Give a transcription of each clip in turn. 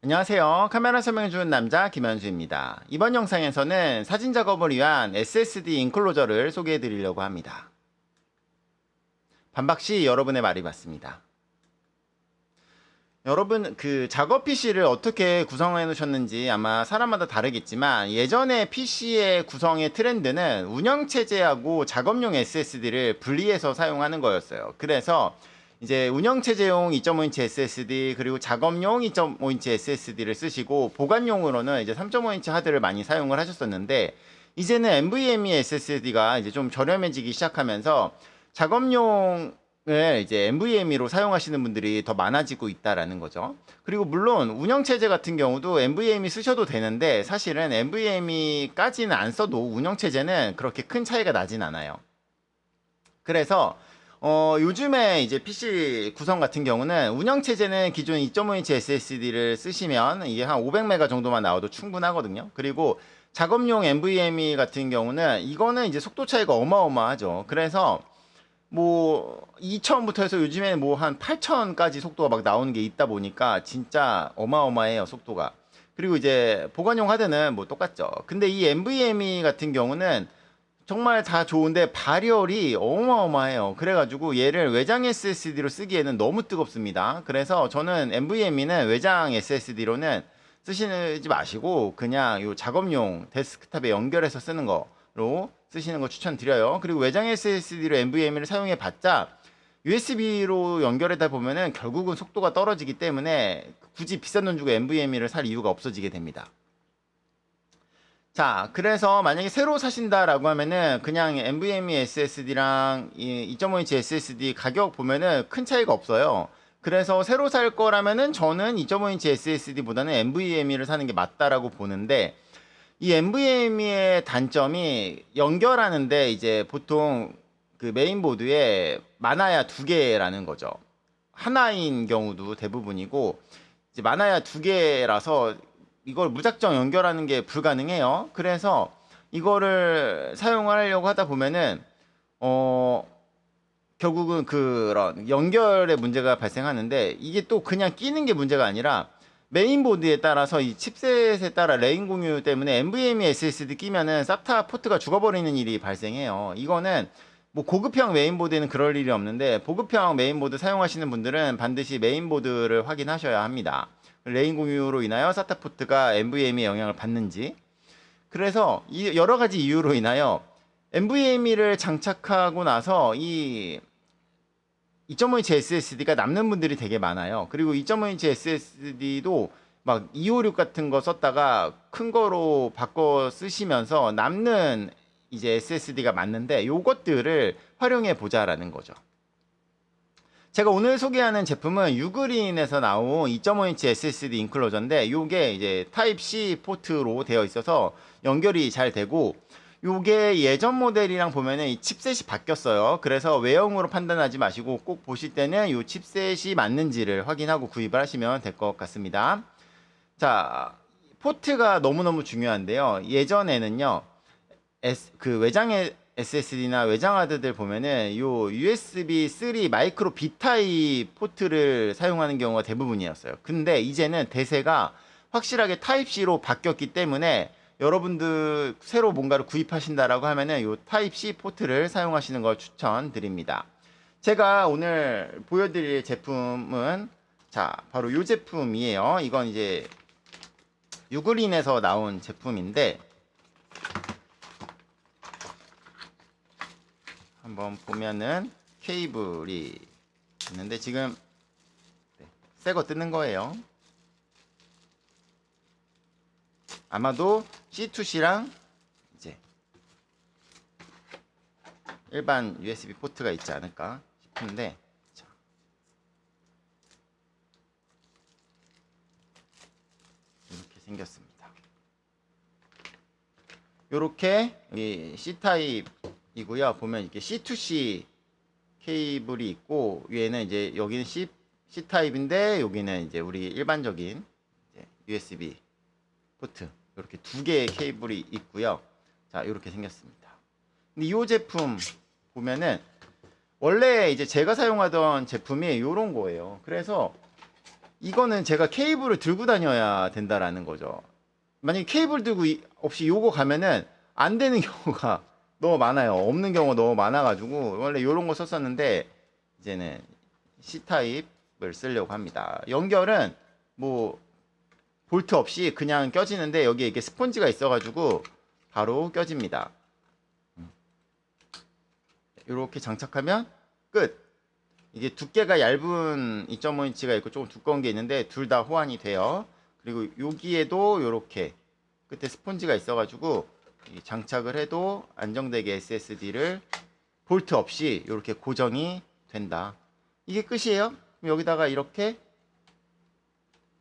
안녕하세요. 카메라 설명해주는 남자 김현수입니다. 이번 영상에서는 사진 작업을 위한 SSD 인클로저를 소개해 드리려고 합니다. 반박 시 여러분의 말이 맞습니다. 여러분 작업 PC를 어떻게 구성해 놓으셨는지 아마 사람마다 다르겠지만 예전에 PC의 구성의 트렌드는 운영체제하고 작업용 SSD를 분리해서 사용하는 거였어요. 그래서 이제 운영체제용 2.5인치 SSD 그리고 작업용 2.5인치 SSD를 쓰시고 보관용으로는 이제 3.5인치 하드를 많이 사용을 하셨었는데 이제는 NVMe SSD가 이제 좀 저렴해지기 시작하면서 작업용 을 이제 NVMe로 사용하시는 분들이 더 많아지고 있다라는 거죠. 그리고 물론 운영체제 같은 경우도 NVMe 쓰셔도 되는데 사실은 NVMe까지는 안 써도 운영체제는 그렇게 큰 차이가 나진 않아요. 그래서 요즘에 이제 PC 구성 같은 경우는 운영체제는 기존 2.5인치 SSD를 쓰시면 이게 한 500메가 정도만 나와도 충분하거든요. 그리고 작업용 NVMe 같은 경우는 이거는 이제 속도 차이가 어마어마하죠. 그래서 뭐 2000부터 해서 요즘에는 뭐 한 8000까지 속도가 막 나오는 게 있다 보니까 진짜 어마어마해요, 속도가. 그리고 이제 보관용 하드는 뭐 똑같죠. 근데 이 NVMe 같은 경우는 정말 다 좋은데 발열이 어마어마해요. 그래가지고 얘를 외장 SSD로 쓰기에는 너무 뜨겁습니다. 그래서 저는 NVMe는 외장 SSD로는 쓰시지 마시고 그냥 요 작업용 데스크탑에 연결해서 쓰는 거로 쓰시는 거 추천드려요. 그리고 외장 SSD로 NVMe를 사용해 봤자 USB로 연결하다 보면은 결국은 속도가 떨어지기 때문에 굳이 비싼 돈 주고 NVMe를 살 이유가 없어지게 됩니다. 자, 그래서 만약에 새로 사신다라고 하면은 그냥 NVMe SSD랑 2.5인치 SSD 가격 보면은 큰 차이가 없어요. 그래서 새로 살 거라면은 저는 2.5인치 SSD보다는 NVMe를 사는 게 맞다라고 보는데 이 NVMe의 단점이 연결하는데 이제 보통 그 메인보드에 많아야 두 개라는 거죠. 하나인 경우도 대부분이고 이제 많아야 두 개라서 이걸 무작정 연결하는 게 불가능해요. 그래서 이거를 사용하려고 하다 보면은 어 결국은 그런 연결의 문제가 발생하는데 이게 또 그냥 끼는 게 문제가 아니라 메인보드에 따라서 이 칩셋에 따라 레인 공유 때문에 NVMe SSD 끼면은 SATA 포트가 죽어버리는 일이 발생해요. 이거는 뭐 고급형 메인보드에는 그럴 일이 없는데 보급형 메인보드 사용하시는 분들은 반드시 메인보드를 확인하셔야 합니다. 레인 공유로 인하여 SATA 포트가 NVMe에 영향을 받는지. 그래서 이 여러 가지 이유로 인하여 NVMe를 장착하고 나서 이 2.5인치 SSD가 남는 분들이 되게 많아요. 그리고 2.5인치 SSD도 막 256 같은 거 썼다가 큰 거로 바꿔 쓰시면서 남는 이제 SSD가 맞는데 요것들을 활용해 보자라는 거죠. 제가 오늘 소개하는 제품은 유그린에서 나온 2.5인치 SSD 인클로저인데 요게 이제 타입 C 포트로 되어 있어서 연결이 잘 되고 요게 예전 모델이랑 보면은 이 칩셋이 바뀌었어요. 그래서 외형으로 판단하지 마시고 꼭 보실 때는 요 칩셋이 맞는지를 확인하고 구입을 하시면 될 것 같습니다. 자, 포트가 너무너무 중요한데요. 예전에는요. 그 외장의 SSD나 외장 하드들 보면은 요 USB 3 마이크로 B타입 포트를 사용하는 경우가 대부분이었어요. 근데 이제는 대세가 확실하게 타입 C로 바뀌었기 때문에 여러분들 새로 뭔가를 구입하신다라고 하면은 요 타입 C 포트를 사용하시는 걸 추천드립니다. 제가 오늘 보여드릴 제품은 자, 바로 요 제품이에요. 이건 이제 유그린에서 나온 제품인데 한번 보면은 케이블이 있는데 지금 새 거 뜨는 거예요. 아마도 C2C랑 이제 일반 USB 포트가 있지 않을까 싶은데 자. 이렇게 생겼습니다. 이렇게 C타입이고요. 보면 이렇게 C2C 케이블이 있고 위에는 이제 여기는 C타입인데 여기는 이제 우리 일반적인 이제 USB 포트 이렇게 두 개의 케이블이 있고요. 자, 이렇게 생겼습니다. 근데 이 제품 보면은 원래 이제 제가 사용하던 제품이 이런 거예요. 그래서 이거는 제가 케이블을 들고 다녀야 된다라는 거죠. 만약에 케이블 들고 없이 요거 가면은 안 되는 경우가 너무 많아요. 없는 경우가 너무 많아가지고 원래 요런 거 썼었는데 이제는 C타입을 쓰려고 합니다. 연결은 뭐 볼트 없이 그냥 껴지는데 여기에 이게 스폰지가 있어가지고 바로 껴집니다. 이렇게 장착하면 끝. 이게 두께가 얇은 2.5인치가 있고 조금 두꺼운 게 있는데 둘 다 호환이 돼요. 그리고 여기에도 이렇게 끝에 스폰지가 있어가지고 장착을 해도 안정되게 SSD를 볼트 없이 이렇게 고정이 된다. 이게 끝이에요. 그럼 여기다가 이렇게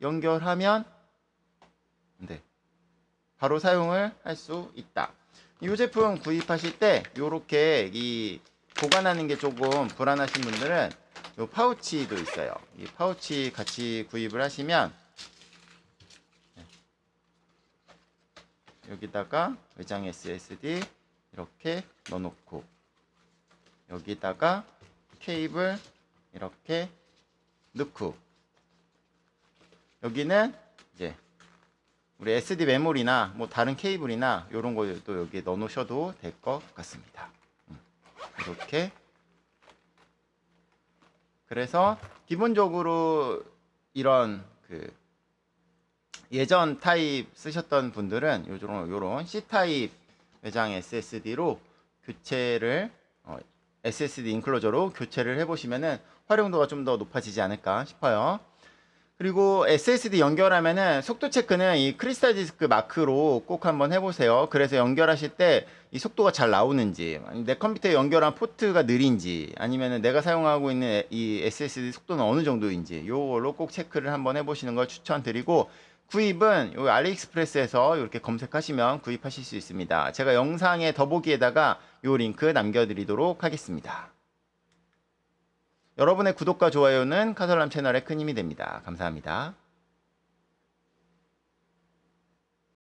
연결하면 네, 바로 사용을 할 수 있다. 이 제품 구입하실 때 이렇게 이 보관하는 게 조금 불안하신 분들은 이 파우치도 있어요. 이 파우치 같이 구입을 하시면 여기다가 외장 SSD 이렇게 넣어놓고 여기다가 케이블 이렇게 넣고 여기는 이제 우리 SD 메모리나 뭐 다른 케이블이나 이런 것도 여기에 넣어 놓으셔도 될 것 같습니다. 이렇게. 그래서 기본적으로 이런 그 예전 타입 쓰셨던 분들은 요런 C타입 외장 SSD로 교체를 SSD 인클로저로 교체를 해보시면은 활용도가 좀 더 높아지지 않을까 싶어요. 그리고 SSD 연결하면은 속도 체크는 이 크리스탈 디스크 마크로 꼭 한번 해보세요. 그래서 연결하실 때 이 속도가 잘 나오는지, 내 컴퓨터에 연결한 포트가 느린지, 아니면은 내가 사용하고 있는 이 SSD 속도는 어느 정도인지, 요걸로 꼭 체크를 한번 해보시는 걸 추천드리고, 구입은 요 알리익스프레스에서 이렇게 검색하시면 구입하실 수 있습니다. 제가 영상의 더보기에다가 요 링크 남겨드리도록 하겠습니다. 여러분의 구독과 좋아요는 카설람 채널에 큰 힘이 됩니다. 감사합니다.